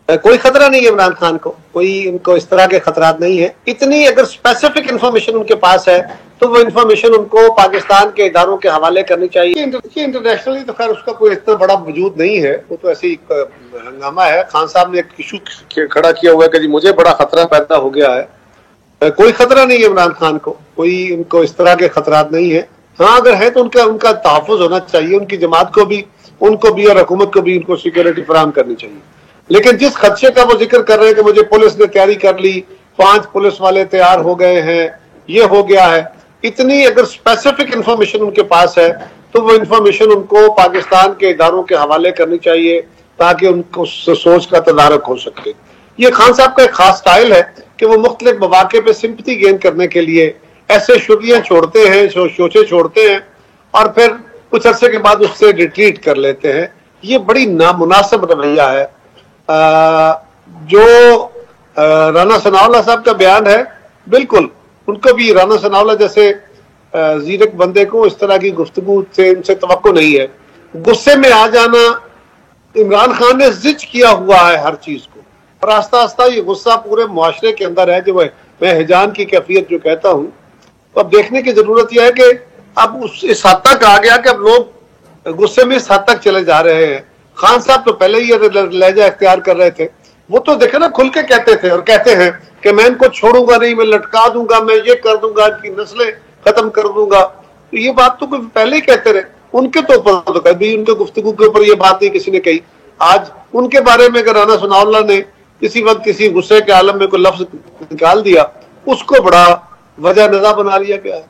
कोई खतरा नहीं है इमरान खान को, कोई उनको इस तरह के खतरात नहीं है। इतनी अगर स्पेसिफिक इंफॉर्मेशन उनके पास है तो वो इंफॉर्मेशन उनको पाकिस्तान के इदारों के हवाले करनी चाहिए। इंटरनेशनली तो खैर उसका कोई इतना बड़ा वजूद नहीं है, वो तो ऐसे ही हंगामा है। खान साहब ने एक इशू खड़ा किया हुआ है कि जी मुझे बड़ा खतरा पैदा हो गया है। कोई खतरा नहीं है इमरान खान को, कोई उनको इस तरह के खतरात नहीं है। हाँ अगर है तो उनका तहफ़्फ़ुज़ होना चाहिए, उनकी जमात को भी, उनको भी और हुकूमत को भी उनको सिक्योरिटी फराहम करनी चाहिए। लेकिन जिस खदशे का वो जिक्र कर रहे हैं कि मुझे पुलिस ने तैयारी कर ली, 5 पुलिस वाले तैयार हो गए हैं, ये हो गया है, इतनी अगर स्पेसिफिक इंफॉर्मेशन उनके पास है तो वो इंफॉर्मेशन उनको पाकिस्तान के इदारों के हवाले करनी चाहिए ताकि उनको सोच का तदारक हो सके। ये खान साहब का एक खास स्टाइल है कि वो मुख्तलिफ मौके पे सिंपैथी गेन करने के लिए ऐसे शुरुआत छोड़ते हैं, शोचे छोड़ते हैं और फिर कुछ अरसे के बाद उससे रिट्रीट कर लेते हैं। ये बड़ी नामुनासिब रवैया है। जो राना सनाउल्लाह साहब का बयान है, बिल्कुल उनको भी राना सनाउल्लाह जैसे जीरक बंदे को इस तरह की गुफ्तगू से उनसे तवक्को नहीं है। गुस्से में आ जाना, इमरान खान ने जिद किया हुआ है हर चीज को और आस्ता आस्ता ये गुस्सा पूरे मुआशरे के अंदर है, जो मैं हिजान की कैफियत जो कहता हूँ। तो अब देखने की जरूरत यह है कि अब इस हद तक आ गया कि अब लोग गुस्से में इस हद तक चले जा रहे हैं। खान साहब तो पहले ही लहजा इख्तियार कर रहे थे, वो तो देखे ना खुल के कहते थे और कहते हैं कि मैं इनको छोड़ूंगा नहीं, मैं लटका दूंगा, मैं ये कर दूंगा, इनकी नस्लें खत्म कर दूंगा। तो ये बात तो पहले ही कहते रहे, उनके तो ऊपर तो कभी उनके गुफ्तगू के ऊपर ये बात नहीं किसी ने कही। आज उनके बारे में अगर राना सनाउल्लाह ने किसी वक्त किसी गुस्से के आलम में कोई लफ्ज निकाल दिया, उसको बड़ा वजह नज़र बना लिया गया है।